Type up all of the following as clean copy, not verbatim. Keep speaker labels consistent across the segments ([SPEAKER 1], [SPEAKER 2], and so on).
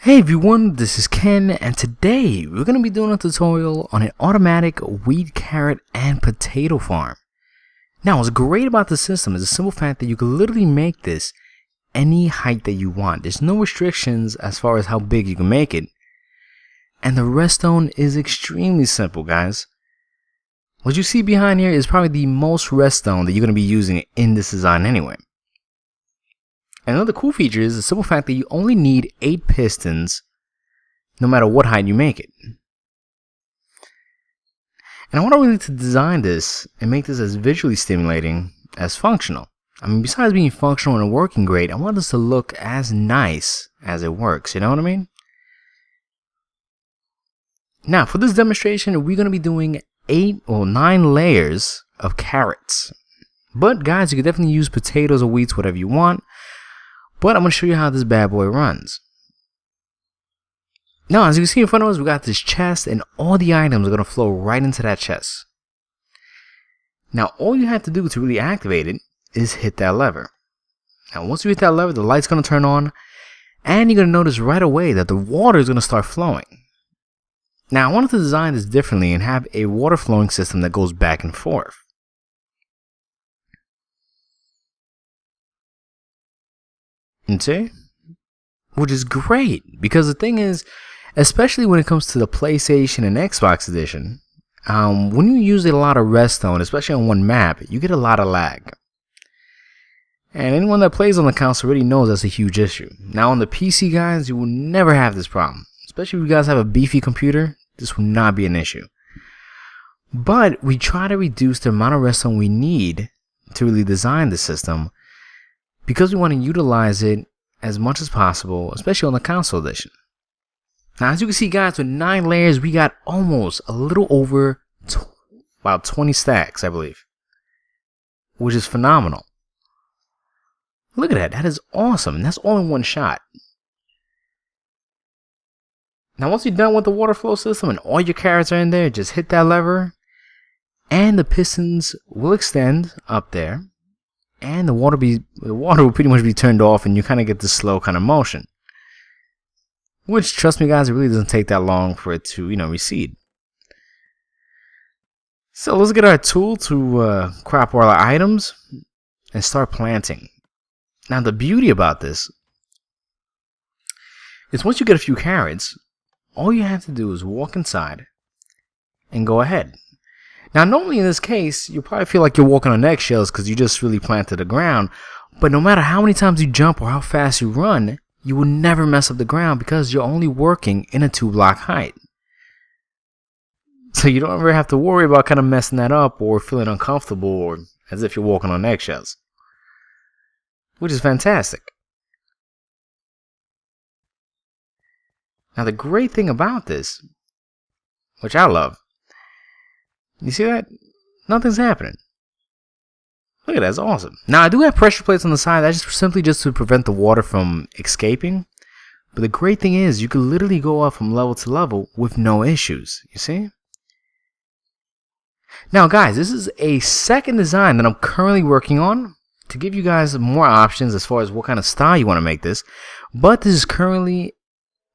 [SPEAKER 1] Hey everyone, this is Ken, and today we're going to be doing a tutorial on an automatic wheat, carrot, and potato farm. Now, what's great about the system is the simple fact that you can literally make this any height that you want. There's no restrictions as far as how big you can make it. And the redstone is extremely simple, guys. What you see behind here is probably the most redstone that you're going to be using in this design anyway. And another cool feature is the simple fact that you only need 8 pistons no matter what height you make it. And I want to really design this and make this as visually stimulating as functional. I mean, besides being functional and working great, I want this to look as nice as it works, you know what I mean? Now, for this demonstration, we're going to be doing 9 layers of carrots. But guys, you can definitely use potatoes or wheats, whatever you want. But I'm going to show you how this bad boy runs. Now, as you can see in front of us, we got this chest, and all the items are going to flow right into that chest. Now, all you have to do to really activate it is hit that lever. Now, once you hit that lever, the light's going to turn on, and you're going to notice right away that the water is going to start flowing. Now, I wanted to design this differently and have a water flowing system that goes back and forth. And see? Which is great, because the thing is, especially when it comes to the PlayStation and Xbox edition, when you use a lot of redstone, especially on one map, you get a lot of lag. And anyone that plays on the console already knows that's a huge issue. Now on the PC, guys, you will never have this problem. Especially if you guys have a beefy computer, this will not be an issue. But we try to reduce the amount of redstone we need to really design the system, because we want to utilize it as much as possible, especially on the console edition. Now, as you can see, guys, with 9 layers, we got almost a little over about 20 stacks, I believe, which is phenomenal. Look at that. That is awesome. And that's all in one shot. Now, once you're done with the water flow system and all your carrots are in there, just hit that lever, and the pistons will extend up there. And the water will pretty much be turned off, and you kind of get this slow kind of motion. Which, trust me guys, it really doesn't take that long for it to, recede. So let's get our tool to crop all our items and start planting. Now the beauty about this is once you get a few carrots, all you have to do is walk inside and go ahead. Now, normally in this case, you'll probably feel like you're walking on eggshells because you just really planted the ground. But no matter how many times you jump or how fast you run, you will never mess up the ground because you're only working in a 2-block height. So you don't ever have to worry about kind of messing that up or feeling uncomfortable or as if you're walking on eggshells. Which is fantastic. Now, the great thing about this, which I love, you see that? Nothing's happening. Look at that, that's awesome. Now I do have pressure plates on the side. That's simply to prevent the water from escaping. But the great thing is you can literally go up from level to level with no issues. You see? Now guys, this is a second design that I'm currently working on to give you guys more options as far as what kind of style you want to make this. But this is currently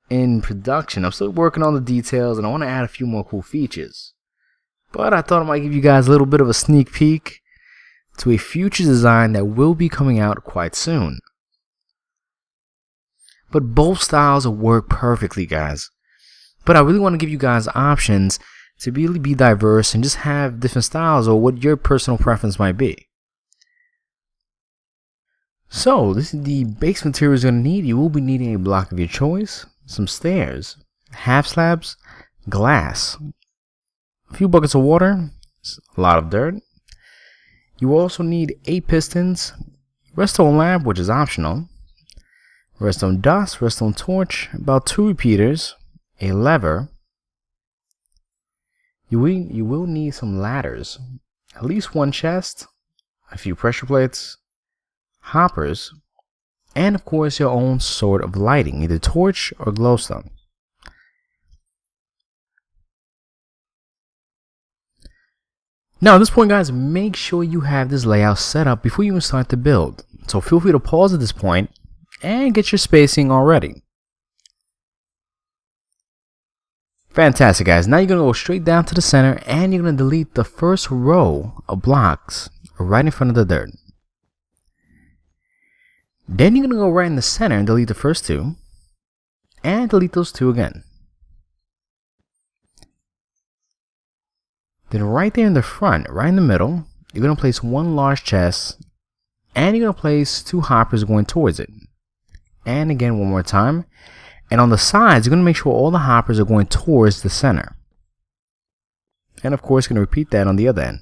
[SPEAKER 1] in production. I'm still working on the details and I want to add a few more cool features. But I thought I might give you guys a little bit of a sneak peek to a future design that will be coming out quite soon. But both styles work perfectly, guys. But I really want to give you guys options to really be diverse and just have different styles or what your personal preference might be. So, this is the base materials you're going to need. You will be needing a block of your choice, some stairs, half slabs, glass, a few buckets of water, a lot of dirt. You will also need 8 pistons, redstone lamp, which is optional, redstone dust, redstone torch, about 2 repeaters, a lever. You will need some ladders, at least 1 chest, a few pressure plates, hoppers, and of course your own sort of lighting, either torch or glowstone. Now at this point, guys, make sure you have this layout set up before you even start the build. So feel free to pause at this point and get your spacing all ready. Fantastic, guys. Now you're going to go straight down to the center and you're going to delete the first row of blocks right in front of the dirt. Then you're going to go right in the center and delete the first two and delete those two again. Then right there in the front, right in the middle, you're going to place one large chest and you're going to place two hoppers going towards it. And again, one more time. And on the sides, you're going to make sure all the hoppers are going towards the center. And of course, you're going to repeat that on the other end.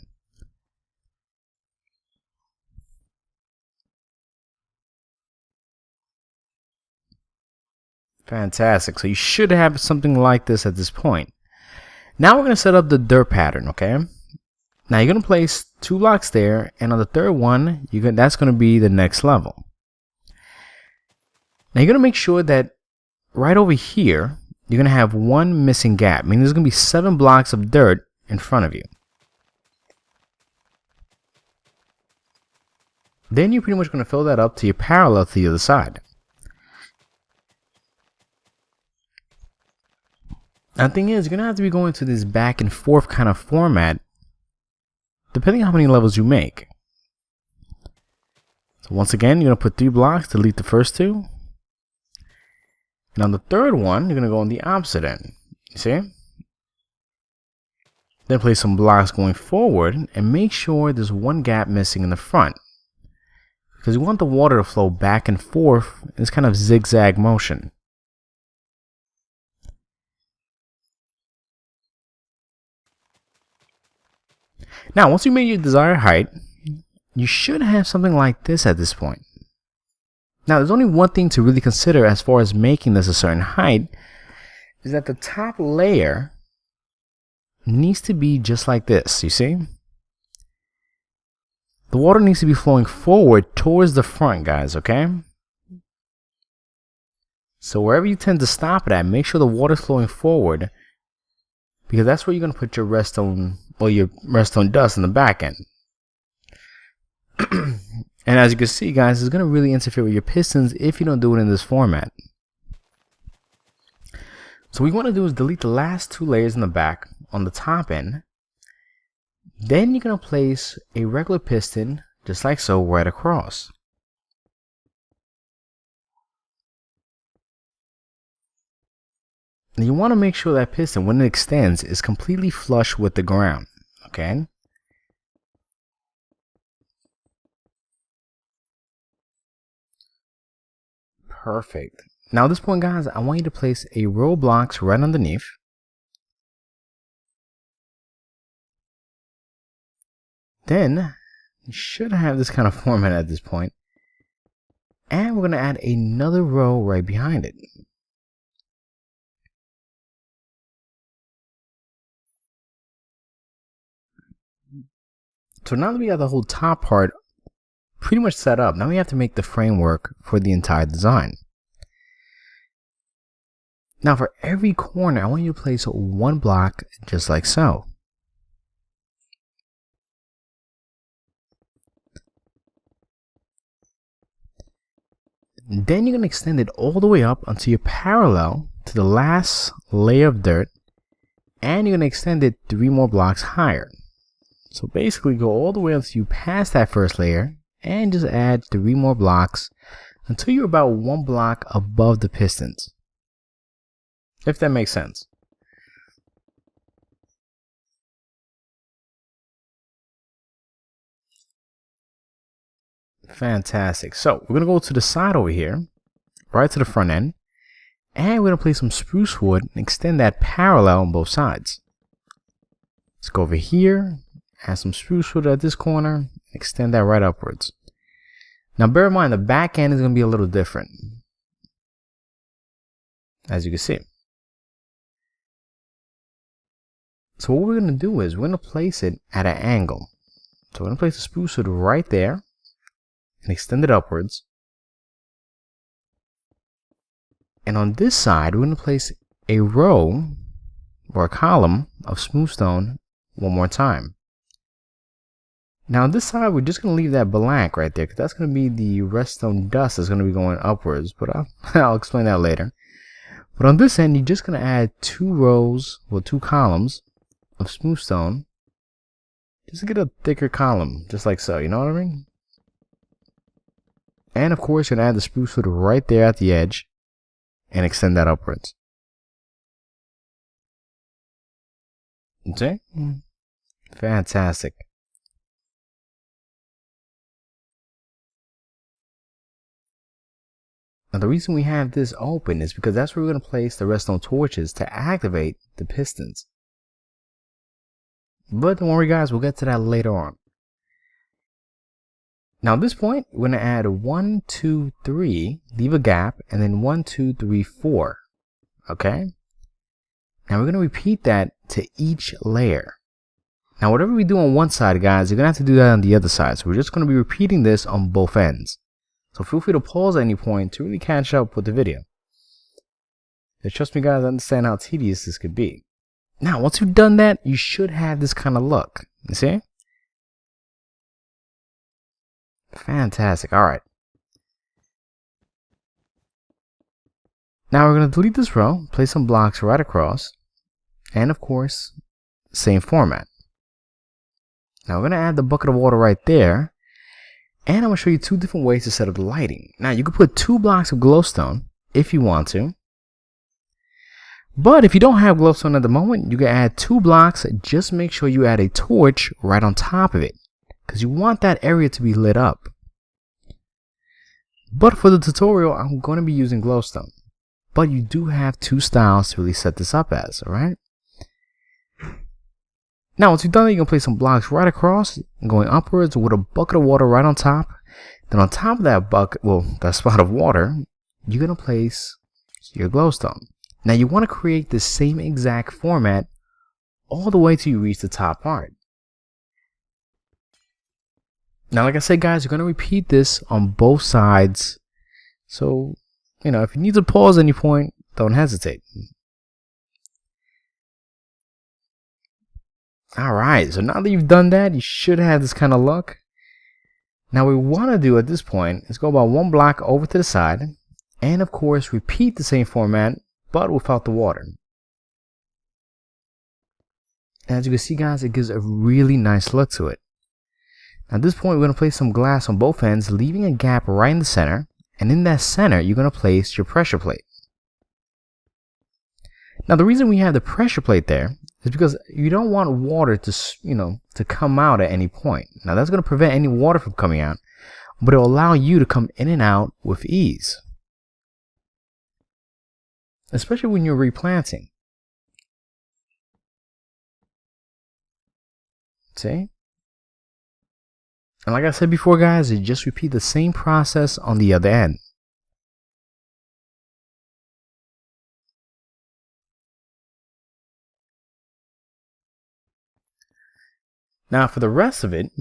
[SPEAKER 1] Fantastic. So you should have something like this at this point. Now we're going to set up the dirt pattern, okay? Now you're going to place two blocks there, and on the third one, that's going to be the next level. Now you're going to make sure that right over here, you're going to have one missing gap, meaning there's going to be 7 blocks of dirt in front of you. Then you're pretty much going to fill that up to your parallel to the other side. Now the thing is, you're going to have to be going to this back and forth kind of format, depending on how many levels you make. So once again, you're going to put 3 blocks, delete the first 2. And on the third one, you're going to go on the opposite end. You see? Then place some blocks going forward and make sure there's one gap missing in the front. Because you want the water to flow back and forth in this kind of zigzag motion. Now, once you made your desired height, you should have something like this at this point. Now, there's only one thing to really consider as far as making this a certain height, is that the top layer needs to be just like this, you see? The water needs to be flowing forward towards the front, guys, okay? So wherever you tend to stop it at, make sure the water's flowing forward, because that's where you're going to put your redstone, well, your redstone dust in the back end. And as you can see, guys, it's going to really interfere with your pistons if you don't do it in this format. So what you want to do is delete the last 2 layers in the back on the top end. Then you're going to place a regular piston, just like so, right across. And you want to make sure that piston, when it extends, is completely flush with the ground. Okay? Perfect. Now at this point, guys, I want you to place a row of blocks right underneath. Then you should have this kind of format at this point. And we're going to add another row right behind it. So now that we got the whole top part pretty much set up, now we have to make the framework for the entire design. Now for every corner, I want you to place 1 block just like so. Then you're going to extend it all the way up until you're parallel to the last layer of dirt, and you're going to extend it 3 more blocks higher. So basically go all the way until you pass that first layer and just add 3 more blocks until you're about 1 block above the pistons. If that makes sense. Fantastic. So we're going to go to the side over here, right to the front end, and we're going to place some spruce wood and extend that parallel on both sides. Let's go over here, add some spruce wood at this corner, extend that right upwards. Now bear in mind, the back end is going to be a little different, as you can see. So what we're going to do is we're going to place it at an angle. So we're going to place the spruce wood right there and extend it upwards. And on this side, we're going to place a row or a column of smooth stone one more time. Now on this side, we're just going to leave that blank right there, because that's going to be the redstone dust that's going to be going upwards, but I'll explain that later. But on this end, you're just going to add 2 rows, or 2 columns of smooth stone. Just to get a thicker column, just like so, you know what I mean? And of course, you're going to add the spruce wood right there at the edge and extend that upwards. Okay? Fantastic. Now the reason we have this open is because that's where we're going to place the redstone torches to activate the pistons. But don't worry guys, we'll get to that later on. Now at this point, we're going to add 1, 2, 3, leave a gap, and then 1, 2, 3, 4. Okay? Now we're going to repeat that to each layer. Now whatever we do on one side, guys, you're going to have to do that on the other side. So we're just going to be repeating this on both ends. So feel free to pause at any point to really catch up with the video. And trust me guys, I understand how tedious this could be. Now once you've done that, you should have this kind of look. You see? Fantastic. Alright. Now we're going to delete this row, place some blocks right across, and of course, same format. Now we're going to add the bucket of water right there, and I'm going to show you 2 different ways to set up the lighting. Now you can put 2 blocks of glowstone if you want to, but if you don't have glowstone at the moment, you can add 2 blocks. Just make sure you add a torch right on top of it, because you want that area to be lit up. But for the tutorial, I'm going to be using glowstone. But you do have 2 styles to really set this up as, alright? Now once you've done that, you can place some blocks right across, going upwards with a bucket of water right on top. Then on top of that bucket, well, that spot of water, you're going to place your glowstone. Now you want to create the same exact format all the way till you reach the top part. Now like I said guys, you're going to repeat this on both sides. So, you know, if you need to pause at any point, don't hesitate. Alright, so now that you've done that, you should have this kind of look. Now what we want to do at this point is go about 1 block over to the side, and of course repeat the same format, but without the water. And as you can see guys, it gives a really nice look to it. Now at this point, we're going to place some glass on both ends, leaving a gap right in the center, and in that center, you're going to place your pressure plate. Now the reason we have the pressure plate there is because you don't want water to come out at any point. Now that's going to prevent any water from coming out, but it will allow you to come in and out with ease, especially when you're replanting. See? And like I said before guys, you just repeat the same process on the other end. Now for the rest of it,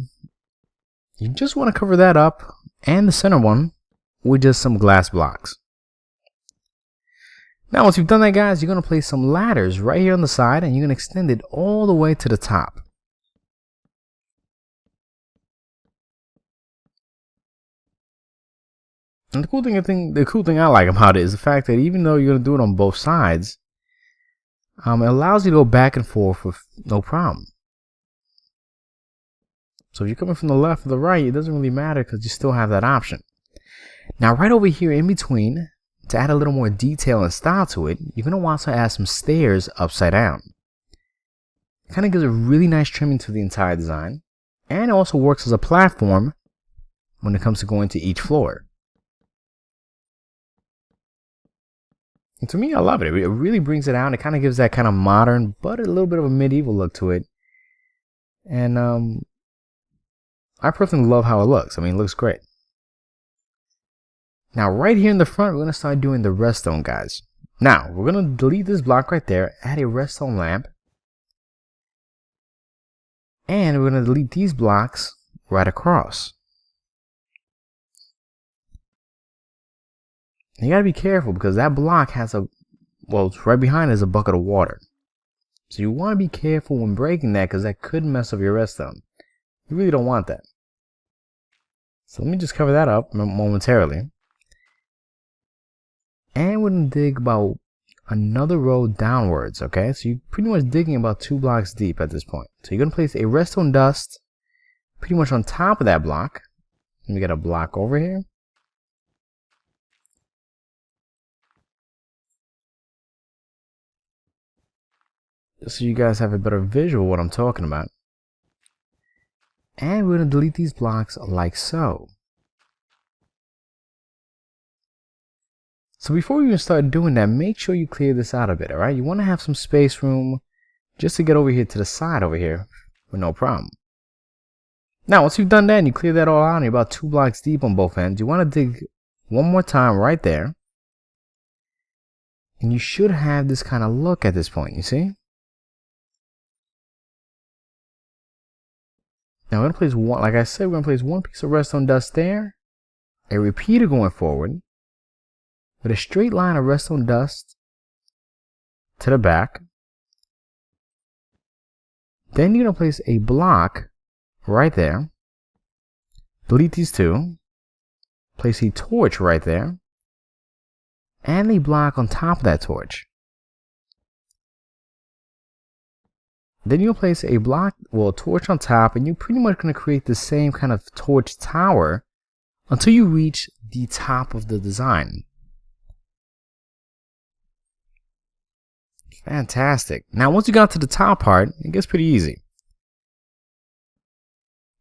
[SPEAKER 1] you just want to cover that up, and the center one with just some glass blocks. Now once you've done that guys, you're going to place some ladders right here on the side, and you're going to extend it all the way to the top. And the cool thing I like about it is the fact that even though you're going to do it on both sides, it allows you to go back and forth with no problem. So if you're coming from the left or the right, it doesn't really matter because you still have that option. Now right over here in between, to add a little more detail and style to it, you're going to want to add some stairs upside down. It kind of gives a really nice trimming to the entire design, and it also works as a platform when it comes to going to each floor. And to me, I love it. It really brings it out. It kind of gives that kind of modern, but a little bit of a medieval look to it. And I personally love how it looks. I mean, it looks great. Now, right here in the front, we're going to start doing the redstone, guys. Now, we're going to delete this block right there, add a redstone lamp. And we're going to delete these blocks right across. You gotta be careful because that block has it's right behind it is a bucket of water. So you want to be careful when breaking that because that could mess up your redstone. You really don't want that. So let me just cover that up momentarily. And we're going to dig about another row downwards, okay? So you're pretty much digging about 2 blocks deep at this point. So you're going to place a redstone dust pretty much on top of that block. Let me get a block over here. Just so you guys have a better visual of what I'm talking about. And we're going to delete these blocks like so. So before you even start doing that, make sure you clear this out a bit, alright? You want to have some space room just to get over here to the side over here with no problem. Now, once you've done that and you clear that all out and you're about 2 blocks deep on both ends, you want to dig one more time right there. And you should have this kind of look at this point, you see? Now, we're going to place one, like I said, we're going to place one piece of redstone dust there, a repeater going forward, with a straight line of redstone dust to the back. Then you're going to place a block right there, delete these two, place a torch right there, and a block on top of that torch. Then you'll place a block, well, a torch on top, and you're pretty much going to create the same kind of torch tower until you reach the top of the design. Fantastic. Now, once you got to the top part, it gets pretty easy.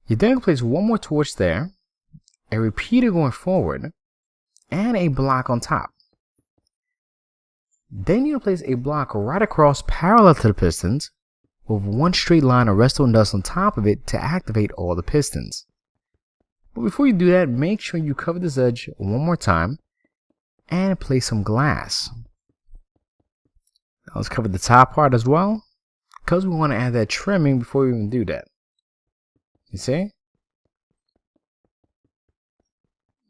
[SPEAKER 1] You then place one more torch there, a repeater going forward, and a block on top. Then you'll place a block right across parallel to the pistons, with one straight line of redstone dust on top of it to activate all the pistons. But before you do that, make sure you cover this edge one more time and place some glass. Now let's cover the top part as well, because we want to add that trimming before we even do that. You see?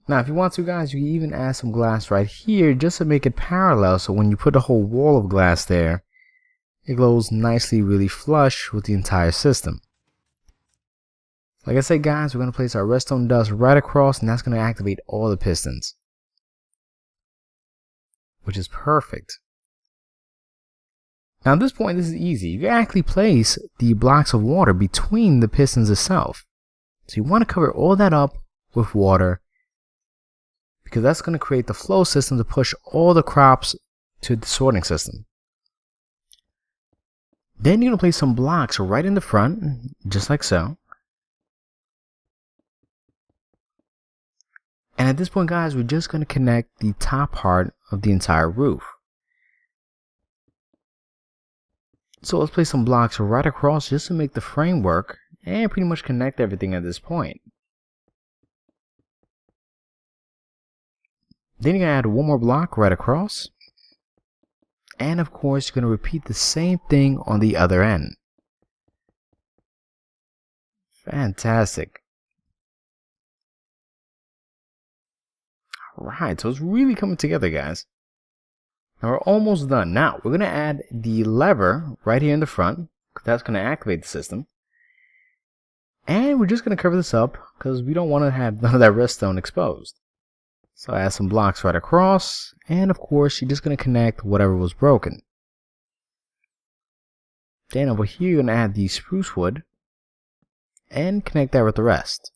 [SPEAKER 1] Now if you want to, guys, you can even add some glass right here just to make it parallel, so when you put a whole wall of glass there, it glows nicely, really flush with the entire system. Like I said, guys, we're going to place our redstone dust right across, and that's going to activate all the pistons, which is perfect. Now at this point, this is easy. You can actually place the blocks of water between the pistons itself. So you want to cover all that up with water, because that's going to create the flow system to push all the crops to the sorting system. Then you're going to place some blocks right in the front, just like so. And at this point, guys, we're just going to connect the top part of the entire roof. So let's place some blocks right across just to make the framework and pretty much connect everything at this point. Then you're going to add one more block right across. And of course, you're going to repeat the same thing on the other end. Fantastic. Alright, so it's really coming together, guys. Now we're almost done. Now we're going to add the lever right here in the front, because that's going to activate the system. And we're just going to cover this up because we don't want to have none of that redstone exposed. So add some blocks right across, and of course you're just going to connect whatever was broken. Then over here you're going to add the spruce wood and connect that with the rest.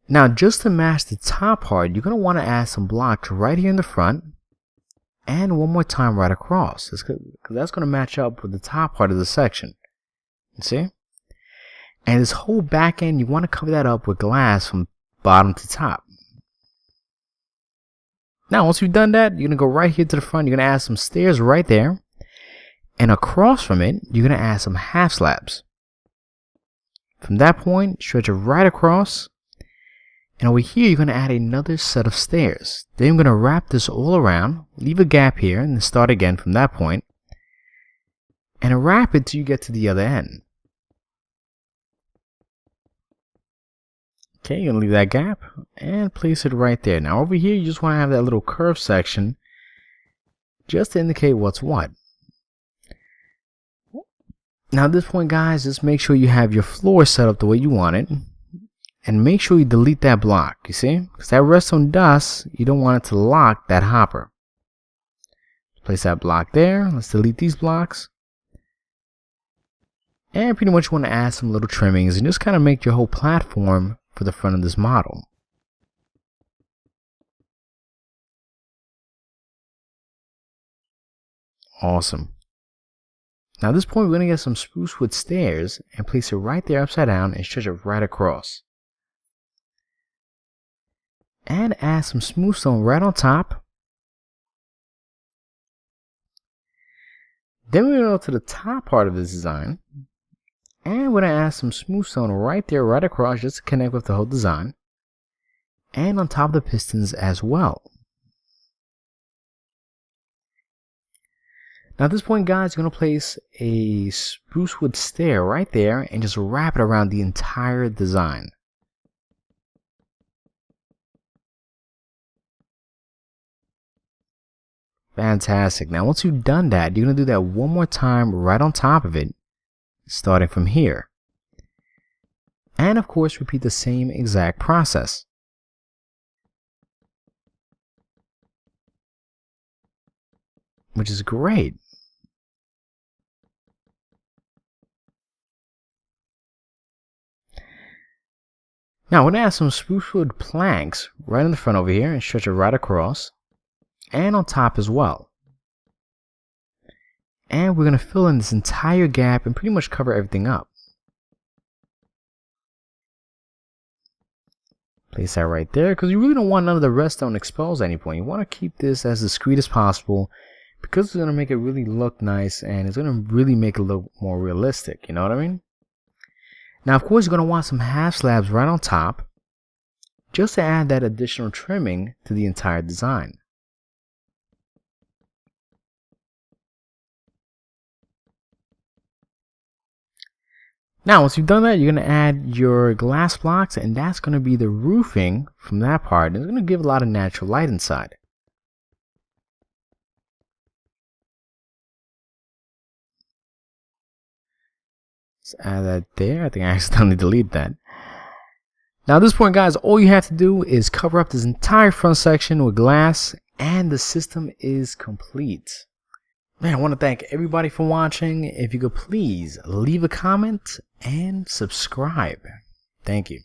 [SPEAKER 1] Now just to match the top part, you're going to want to add some blocks right here in the front and one more time right across, because that's going to match up with the top part of the section. You see? And this whole back end, you want to cover that up with glass from bottom to top. Now once you've done that, you're going to go right here to the front. You're going to add some stairs right there, and across from it you're going to add some half slabs. From that point, stretch it right across, and over here you're going to add another set of stairs. Then you're going to wrap this all around, leave a gap here, and then start again from that point, and wrap it till you get to the other end. Okay, you're going to leave that gap and place it right there. Now over here you just want to have that little curved section just to indicate what's what. Now at this point, guys, just make sure you have your floor set up the way you want it, and make sure you delete that block, you see, because that redstone dust, you don't want it to lock that hopper. Place that block there. Let's delete these blocks. And pretty much want to add some little trimmings and just kind of make your whole platform for the front of this model. Awesome. Now at this point, we're going to get some spruce wood stairs and place it right there upside down and stretch it right across. And add some smooth stone right on top. Then we're going to go to the top part of this design. And we're going to add some smooth stone right there, right across, just to connect with the whole design. And on top of the pistons as well. Now at this point, guys, you're going to place a spruce wood stair right there and just wrap it around the entire design. Fantastic. Now once you've done that, you're going to do that one more time right on top of it, starting from here. And of course, repeat the same exact process. Which is great. Now we're going to add some spruce wood planks right in the front over here and stretch it right across. And on top as well. And we're going to fill in this entire gap and pretty much cover everything up. Place that right there because you really don't want none of the redstone exposed at any point. You want to keep this as discreet as possible because it's going to make it really look nice and it's going to really make it look more realistic. You know what I mean? Now, of course, you're going to want some half slabs right on top just to add that additional trimming to the entire design. Now, once you've done that, you're going to add your glass blocks, and that's going to be the roofing from that part. And it's going to give a lot of natural light inside. Let's add that there. I think I accidentally deleted that. Now, at this point, guys, all you have to do is cover up this entire front section with glass, and the system is complete. Man, I want to thank everybody for watching. If you could please leave a comment and subscribe. Thank you.